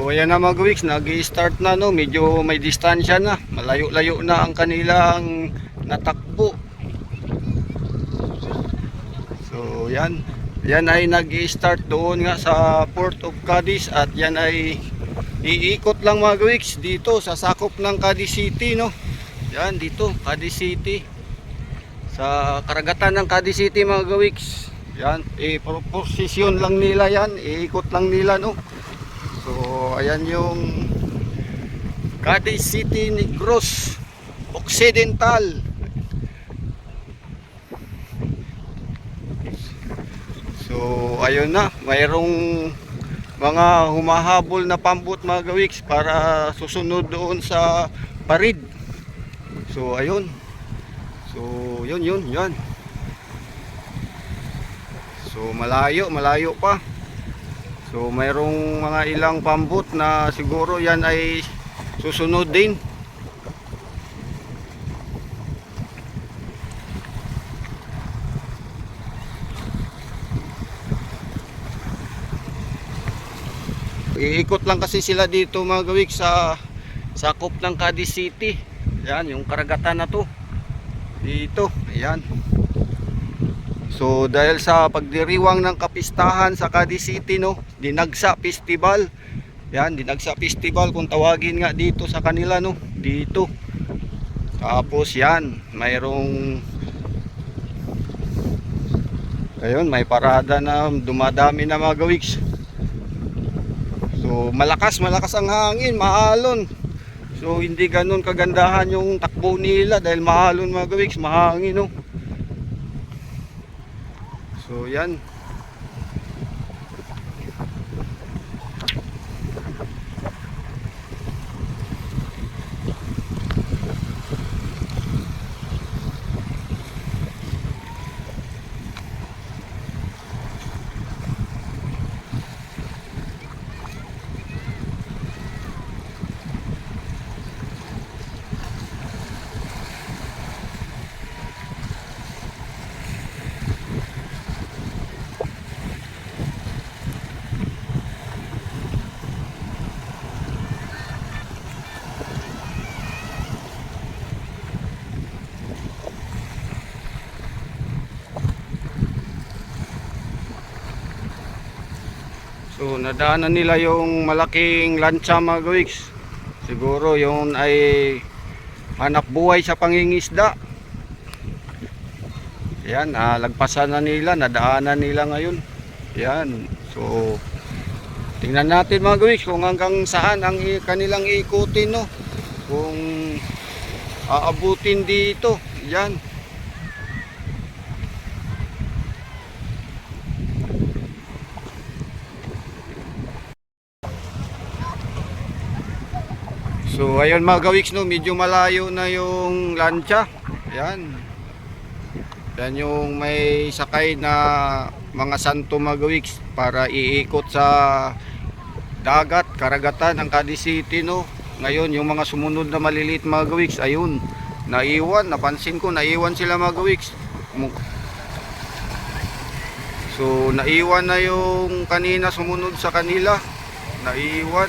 ayan na mga gawiks, nag-i-start na no, medyo may distansya na, malayo-layo na ang kanilang natakbo. So yan, yan ay nag-i-start doon nga sa Port of Cadiz at yan ay iikot lang mga gawiks dito sa sakop ng Cadiz City no. Yan dito, Cadiz City. Sa karagatan ng Cadiz City mga gawiks. Yan, posisyon lang nila yan, iikot lang nila no. So ayan yung Cadiz City Negros Occidental. So ayun na, mayroong mga humahabol na pambot mga gawiks para susunod doon sa parid. So ayun. So yun. So malayo pa. So mayroong mga ilang pambot na siguro yan ay susunod din. Iikot lang kasi sila dito mga gawik sa sakop ng Cadiz City. Yan yung karagatan na to. Dito, ayan. So dahil sa pagdiriwang ng kapistahan sa Cadiz City no, Dinagsa Festival. Yan, Dinagsa Festival kung tawagin nga dito sa kanila no, dito. Tapos yan, mayroong ayun, may parada na dumadami na mga gawiks. So malakas ang hangin, maalon. So hindi ganun kagandahan yung takbo nila dahil maalon mga gawiks, mahangin no. So yan. So nadaanan nila yung malaking lancha mga gawiks. Siguro yun ay hanap buhay sa pangingisda. Yan, lagpasan na nila, nadaanan nila ngayon. Yan, so tingnan natin mga gawiks kung hanggang saan ang kanilang ikutin no. Kung aabutin dito. Yan. So ayun mga gawiks no, medyo malayo na yung lancha. Yan. Yan yung may sakay na mga santo mga gawiks para iikot sa dagat, karagatan ng Cadiz City no. Ngayon yung mga sumunod na maliliit mga gawiks, ayun, naiwan, napansin ko naiwan sila mga gawiks. So naiwan na yung kanina sumunod sa kanila, naiwan.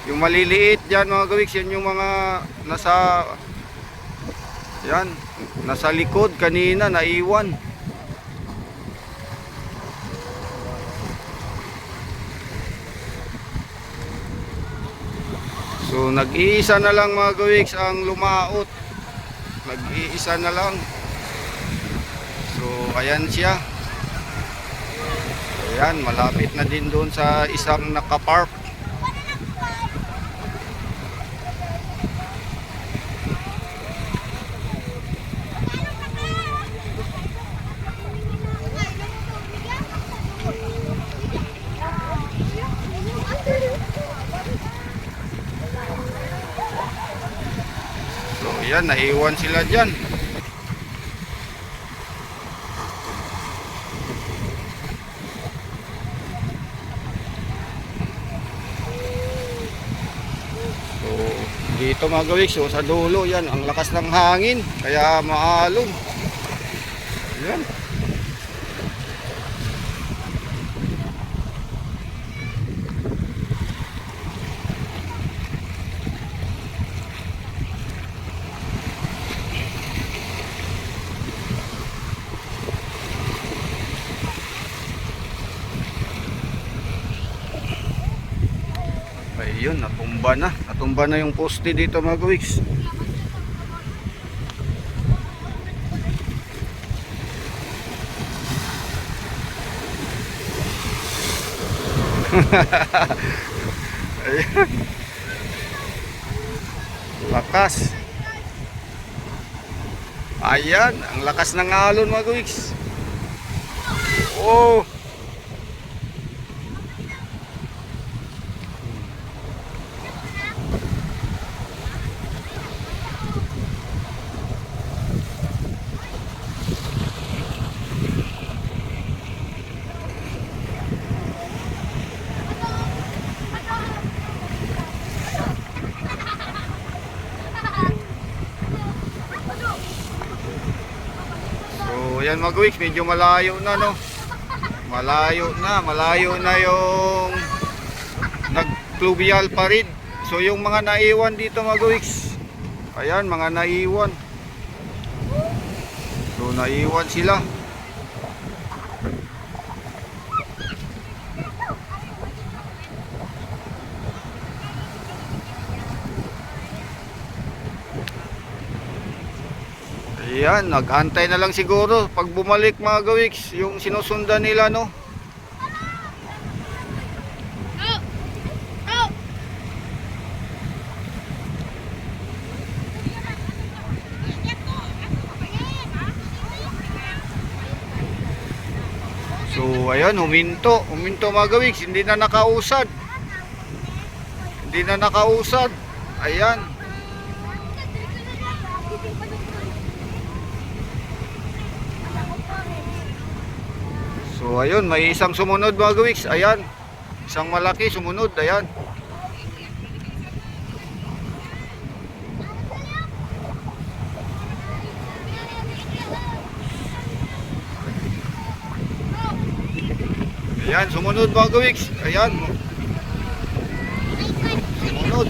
Yung maliliit dyan mga gawiks, yan yung mga nasa likod kanina, naiwan. So nag-iisa na lang mga gawiks ang lumaot. Nag-iisa na lang. So ayan siya. Ayan, malapit na din doon sa isang nakapark. Yan, naiwan sila dyan. So dito mga gawiks, so, sa dulo yan, ang lakas ng hangin, kaya maalon. Yan. Ayun, natumba na. Natumba na yung poste dito mga kawiks. Ayan. Lakas. Ayan, ang lakas ng alon mga kawiks. Oh. So, ayan mga kawiks, medyo malayo na no. Malayo na yung nag-fluvial parade. So yung mga naiwan dito mga kawiks, ayan mga naiwan. So naiwan sila. Ayan, nag-antay na lang siguro pag bumalik mga kawiks yung sinusundan nila no. So ayan, huminto mga kawiks, hindi na nakausad. Ayan. So ayun, may isang sumunod mga kawiks. Ayan, isang malaki sumunod. Ayan. Ayan, sumunod mga kawiks. Ayan. Sumunod.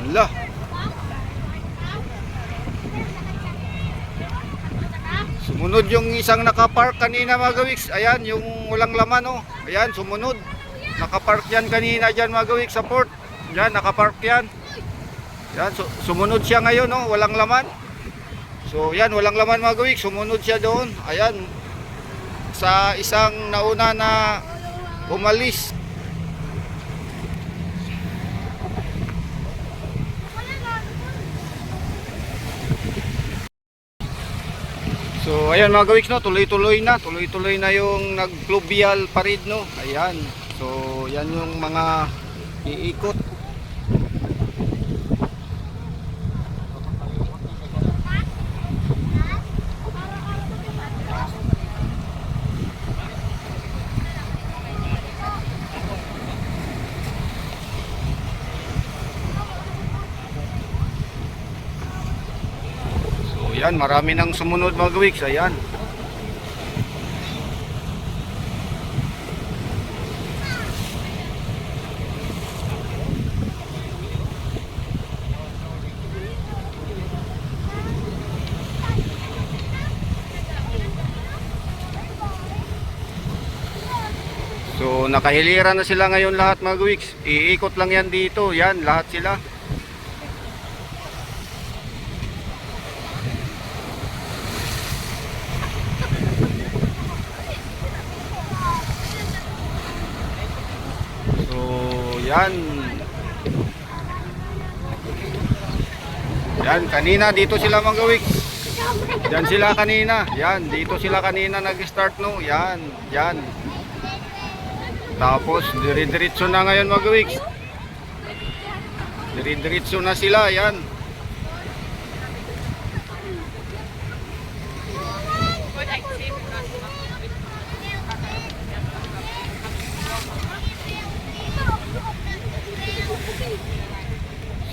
Ala. Sumunod yung isang nakapark kanina mga kawiks. Ayan, yung walang laman oh. Ayan, sumunod. Nakapark yan kanina dyan mga kawiks sa port. Yan, nakapark yan. Yan, sumunod siya ngayon oh, walang laman. So yan, walang laman mga kawiks. Sumunod siya doon. Ayan. Sa isang nauna na umalis. So ayan mga kawiks no, tuloy-tuloy na yung nag-fluvial parade no. Ayan. So yan yung mga iikot. Ayan, marami nang sumunod mga kawiks. Ayan. So nakahiliran na sila ngayon lahat mga kawiks. Iikot lang yan dito. Yan, lahat sila. Yan. Yan, kanina dito sila mga kawiks. Yan sila kanina. Yan, dito sila kanina nag-start no. Yan, yan. Tapos dire-diretso na ngayon mga kawiks. Dire-diretso na sila, yan.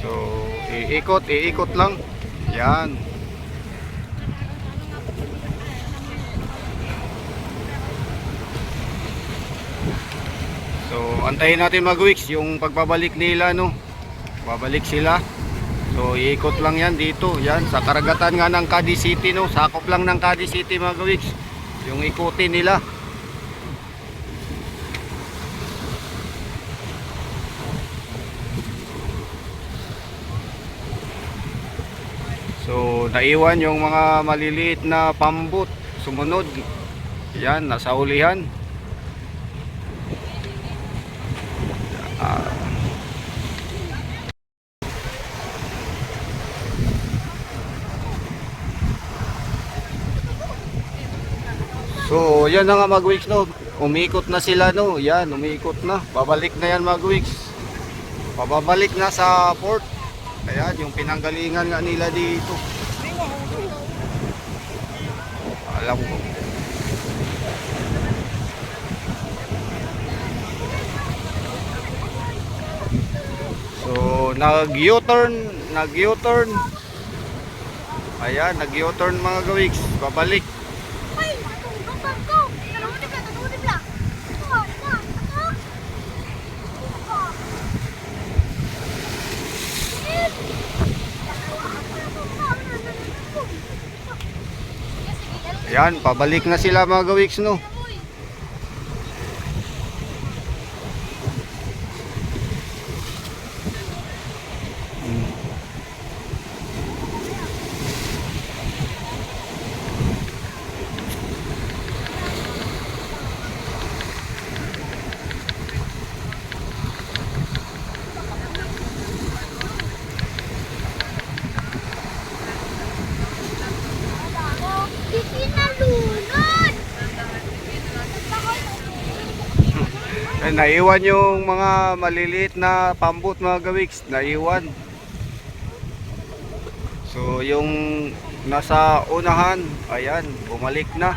So, iikot lang. Yan. So, antayin natin mga kawiks yung pagbabalik nila no. Babalik sila. So iikot lang yan dito, yan sa karagatan nga ng Cadiz City, no, sakop lang ng Cadiz City mga kawiks yung ikutin nila. So naiwan yung mga maliliit na pambot sumunod, yan nasa ulihan. So yan na nga mag-weeks, no, umikot na sila, no, yan umikot na, babalik na yan mag-weeks, pababalik na sa port. Ayan yung pinanggalingan nga nila dito, alam ko. So nag-U-turn, ayan nag-U-turn mga gawiks, babalik. Ayan, pabalik na sila mga gawiks, no. Naiwan yung mga maliliit na pambot mga gawiks, naiwan. So yung nasa unahan, ayan, bumalik na.